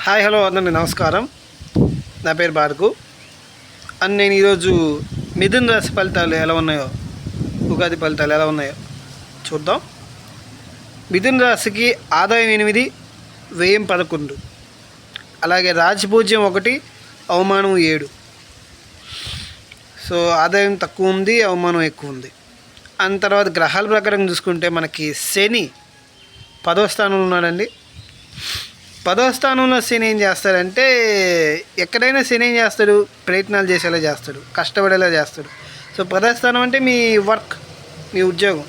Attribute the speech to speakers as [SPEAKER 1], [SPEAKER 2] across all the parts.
[SPEAKER 1] Hi hello అందరికీ నమస్కారం. నా పేరు భార్గవ్ అండ్ నేను ఈరోజు మిథున రాశి ఫలితాలు ఎలా ఉన్నాయో, ఉగాది ఫలితాలు ఎలా ఉన్నాయో చూద్దాం. మిథున రాశికి ఆదాయం 8, వ్యయం 11, అలాగే రాజపూజ్యం 1, అవమానం 7. సో ఆదాయం తక్కువ ఉంది, అవమానం ఎక్కువ ఉంది. అండ్ తర్వాత గ్రహాల ప్రకారం చూసుకుంటే మనకి శని 10వ స్థానంలో ఉన్నాడండి. 10వ స్థానంలో శని ఏం చేస్తాడంటే, ఎక్కడైనా శని ఏం చేస్తాడు, ప్రయత్నాలు చేసేలా చేస్తాడు, కష్టపడేలా చేస్తాడు. సో 10వ స్థానం అంటే మీ వర్క్, మీ ఉద్యోగం.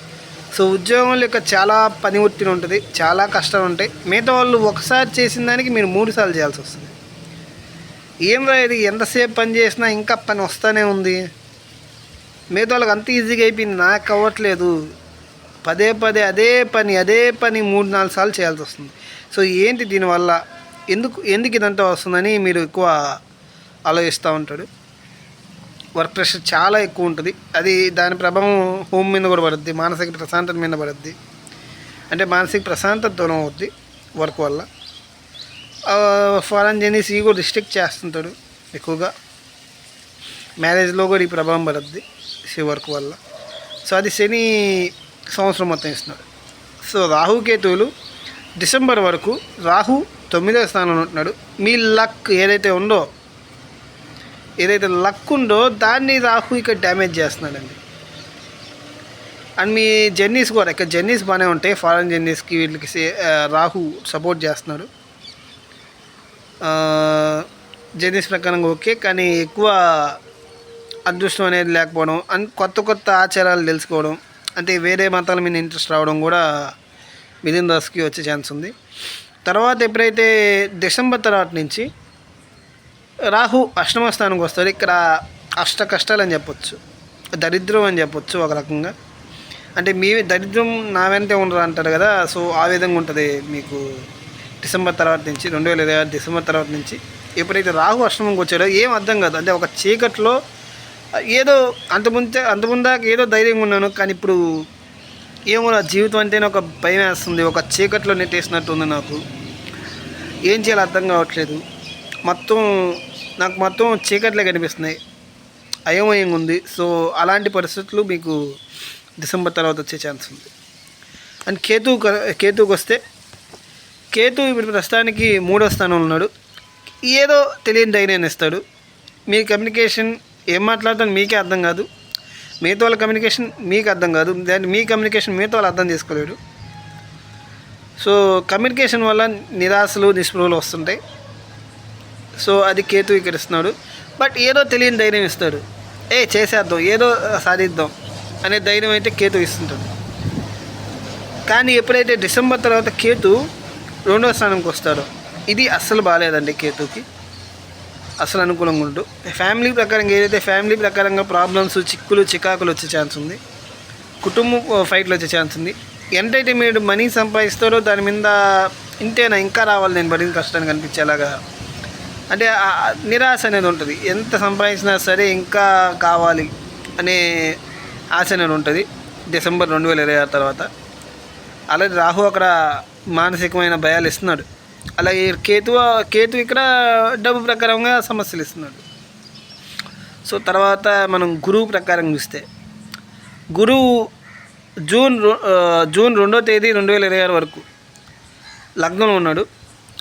[SPEAKER 1] సో ఉద్యోగంలో యొక్క చాలా పని ఒత్తిడి ఉంటుంది, చాలా కష్టాలు ఉంటాయి. మిగతా వాళ్ళు ఒకసారి చేసిన దానికి మీరు 3 సార్లు చేయాల్సి వస్తుంది. ఏం రాదు, ఎంతసేపు పని చేసినా ఇంకా పని వస్తూనే ఉంది. మిగతా వాళ్ళకి అంత ఈజీగా అయిపోయింది, నాకు అవ్వట్లేదు. పదే అదే పని 3-4 సార్లు చేయాల్సి వస్తుంది. సో ఏంటి దీనివల్ల, ఎందుకు ఇదంతా వస్తుందని మీరు ఎక్కువ ఆలోచిస్తూ ఉంటాడు. వర్క్ ప్రెషర్ చాలా ఎక్కువ ఉంటుంది. అది దాని ప్రభావం హోమ్ మీద కూడా పడుద్ది, మానసిక ప్రశాంతత మీద పడుద్ది. అంటే మానసిక ప్రశాంతత దూరం అవుద్ది వర్క్ వల్ల. ఫారెన్ జర్నీస్ ఇవి కూడా రిస్ట్రిక్ట్ చేస్తుంటాడు ఎక్కువగా. మ్యారేజ్లో కూడా ఈ ప్రభావం పడుద్ది వర్క్ వల్ల. సో అది శని సంవత్సరం మొత్తం ఇస్తున్నాడు. సో రాహుకేతువులు డిసెంబర్ వరకు, రాహు 9వ స్థానంలో ఉంటున్నాడు. మీ లక్ ఏదైతే లక్ ఉందో దాన్ని రాహు ఇక్కడ డ్యామేజ్ చేస్తున్నాడండి. అండ్ మీ జర్నీస్ కూడా, ఇక్కడ జర్నీస్ బాగానే ఉంటాయి. ఫారెన్ జర్నీస్కి వీటికి రాహు సపోర్ట్ చేస్తున్నాడు. జర్నీస్ ప్రకారంగా ఓకే, కానీ ఎక్కువ అదృష్టం అనేది లేకపోవడం, అండ్ కొత్త ఆచారాలు తెలుసుకోవడం, అంటే వేరే మతాల మీద ఇంట్రెస్ట్ రావడం కూడా మిథున రాశికి వచ్చే ఛాన్స్ ఉంది. తర్వాత ఎప్పుడైతే డిసెంబర్ తర్వాత నుంచి రాహు 8వ స్థానంకి వస్తారు. ఇక్కడ అష్ట కష్టాలు అని చెప్పొచ్చు, దరిద్రం అని చెప్పొచ్చు ఒక రకంగా. అంటే మీ దరిద్రం నా వెంటే ఉండరు అంటారు కదా. సో ఆ విధంగా ఉంటుంది మీకు డిసెంబర్ తర్వాత నుంచి, 2026 డిసెంబర్ తర్వాత నుంచి. ఎప్పుడైతే రాహు 8కి వచ్చాడో ఏం అర్థం కాదు, అంటే ఒక చీకట్లో ఏదో అంతముందాక ఏదో ధైర్యంగా ఉన్నాను, కానీ ఇప్పుడు ఏమో నా జీవితం అంటేనే ఒక భయం వేస్తుంది, ఒక చీకట్లో నెట్టేసినట్టు ఉంది. నాకు ఏం చేయాలో అర్థం కావట్లేదు. నాకు మొత్తం చీకట్లే కనిపిస్తున్నాయి, అయోమయంగా ఉంది. సో అలాంటి పరిస్థితులు మీకు డిసెంబర్ తర్వాత వచ్చే ఛాన్స్ ఉంది. అండ్ కేతువుకి వస్తే, కేతు ఇప్పుడు ప్రస్తుతానికి 3వ స్థానంలో ఉన్నాడు. ఏదో తెలియని ధైర్యాన్ని ఇస్తాడు. మీ కమ్యూనికేషన్ ఏం మాట్లాడతాను మీకే అర్థం కాదు, మిగతా వాళ్ళ కమ్యూనికేషన్ మీకు అర్థం కాదు, దాన్ని మీ కమ్యూనికేషన్ మిగతా వాళ్ళు అర్థం చేసుకోలేడు. సో కమ్యూనికేషన్ వల్ల నిరాశలు, నిస్పృహలు వస్తుంటాయి. సో అది కేతు ఇక్కడ ఇస్తున్నాడు. బట్ ఏదో తెలియని ధైర్యం ఇస్తాడు, చేసేద్దాం, ఏదో సాధిద్దాం అనే ధైర్యం అయితే కేతు ఇస్తుంటాడు. కానీ ఎప్పుడైతే డిసెంబర్ తర్వాత కేతు 2వ స్థానంకి వస్తాడో, ఇది అస్సలు బాగాలేదండి. కేతుకి అసలు అనుకూలంగా ఉండు. ఫ్యామిలీ ప్రకారంగా ఏదైతే ఫ్యామిలీ ప్రకారంగా ప్రాబ్లమ్స్, చిక్కులు, చికాకులు వచ్చే ఛాన్స్ ఉంది. కుటుంబం ఫైట్లు వచ్చే ఛాన్స్ ఉంది. ఎంతైతే మీరు మనీ సంపాదిస్తారో దాని మీద ఇంతేనా, ఇంకా రావాలి నేను పడిన కష్టాన్ని కనిపించేలాగా, అంటే నిరాశ అనేది ఉంటుంది. ఎంత సంపాదించినా సరే ఇంకా కావాలి అనే ఆశ అనేది ఉంటుంది డిసెంబర్ 2026 తర్వాత. అలాగే రాహు అక్కడ మానసికమైన భయాలు ఇస్తున్నాడు. అలాగే కేతు ఇక్కడ డబ్బు ప్రకారంగా సమస్యలు ఇస్తున్నాడు. సో తర్వాత మనం గురువు ప్రకారం చూస్తే, గురువు జూన్ 2వ తేదీ 2026 వరకు లగ్నంలో ఉన్నాడు.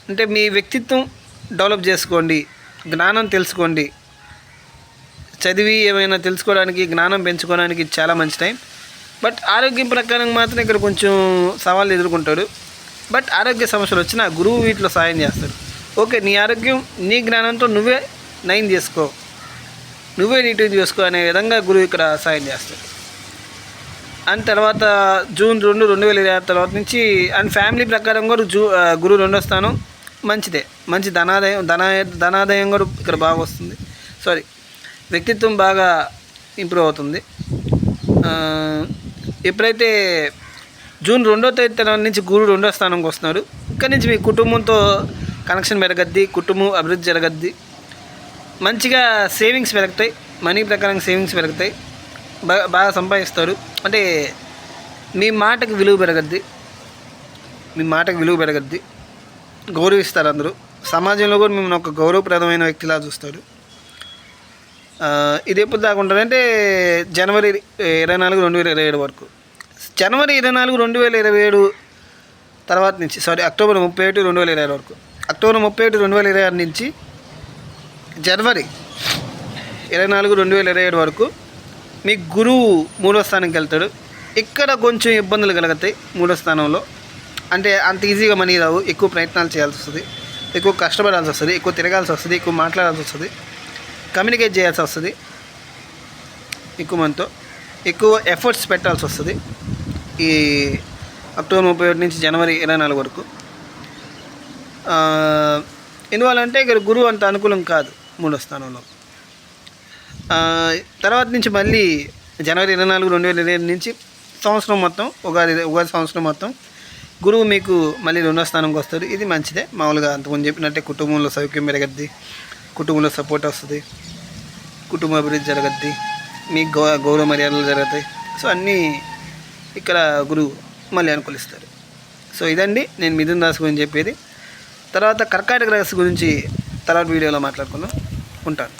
[SPEAKER 1] అంటే మీ వ్యక్తిత్వం డెవలప్ చేసుకోండి, జ్ఞానం తెలుసుకోండి, చదివి ఏమైనా తెలుసుకోవడానికి, జ్ఞానం పెంచుకోవడానికి చాలా మంచి టైం. బట్ ఆరోగ్యం ప్రకారం మాత్రం ఇక్కడ కొంచెం సవాళ్ళు ఎదుర్కొంటాడు. బట్ ఆరోగ్య సమస్యలు వచ్చినా గురువు వీటిలో సాయం చేస్తాడు. ఓకే, నీ ఆరోగ్యం నీ జ్ఞానంతో నువ్వే నయం చేసుకో, నువ్వే నీట్గా చేసుకో అనే విధంగా గురువు ఇక్కడ సాయం చేస్తాడు. అండ్ తర్వాత జూన్ 2, 2026 తర్వాత నుంచి అండ్ ఫ్యామిలీ ప్రకారం కూడా గురువు 2వ స్థానం మంచిదే. మంచి ధనాదాయం కూడా ఇక్కడ బాగా వస్తుంది. వ్యక్తిత్వం బాగా ఇంప్రూవ్ అవుతుంది. ఎప్పుడైతే జూన్ 2వ తేదీ నుంచి గురువు 2వ స్థానంకి వస్తున్నాడు, ఇక్కడి నుంచి మీ కుటుంబంతో కనెక్షన్ పెరగద్ది, కుటుంబం అభివృద్ధి జరగద్ది, మంచిగా సేవింగ్స్ పెరుగుతాయి, మనీ ప్రకారం సేవింగ్స్ పెరుగుతాయి, బాగా సంపాదిస్తారు. అంటే మీ మాటకి విలువ పెరగద్ది, గౌరవిస్తారు అందరూ. సమాజంలో కూడా మిమ్మల్ని ఒక గౌరవప్రదమైన వ్యక్తిలా చూస్తాడు. ఇది ఎప్పుడు దాకా ఉంటుందంటే జనవరి 24, 2027 వరకు. జనవరి 24, 2027 తర్వాత నుంచి అక్టోబర్ 31, 2026 వరకు. అక్టోబర్ 31, 2026 నుంచి జనవరి 24, 2027 వరకు మీ గురువు 3వ స్థానానికి వెళ్తాడు. ఇక్కడ కొంచెం ఇబ్బందులు కలుగుతాయి 3వ స్థానంలో. అంటే అంత ఈజీగా మనీ రావు, ఎక్కువ ప్రయత్నాలు చేయాల్సి వస్తుంది, ఎక్కువ కష్టపడాల్సి వస్తుంది, ఎక్కువ తిరగాల్సి వస్తుంది, ఎక్కువ మాట్లాడాల్సి వస్తుంది, కమ్యూనికేట్ చేయాల్సి వస్తుంది, ఎక్కువ మనతో ఎక్కువ ఎఫర్ట్స్ పెట్టాల్సి వస్తుంది ఈ అక్టోబర్ 31 నుంచి జనవరి 24 వరకు. ఎందువల్లంటే ఇక్కడ గురువు అంత అనుకూలం కాదు 3వ స్థానంలో. తర్వాత నుంచి మళ్ళీ జనవరి 24, 2027 నుంచి సంవత్సరం మొత్తం ఉగాది సంవత్సరం మొత్తం గురువు మీకు మళ్ళీ 2వ స్థానంకి వస్తాడు. ఇది మంచిదే. మామూలుగా అంతకుముందు చెప్పినట్టే కుటుంబంలో సౌఖ్యం పెరగద్ది, కుటుంబంలో సపోర్ట్ వస్తుంది, కుటుంబ అభివృద్ధి జరగద్ది, మీకు గౌరవ మర్యాదలు జరుగుతాయి. సో అన్నీ ఇక్కడ గురువు మళ్ళీ అనుకూలిస్తారు. సో ఇదండి నేను మిథున రాశి గురించి చెప్పేది. తర్వాత కర్కాటక రాశి గురించి తర్వాత వీడియోలో మాట్లాడుకుందాం. ఉంటాను.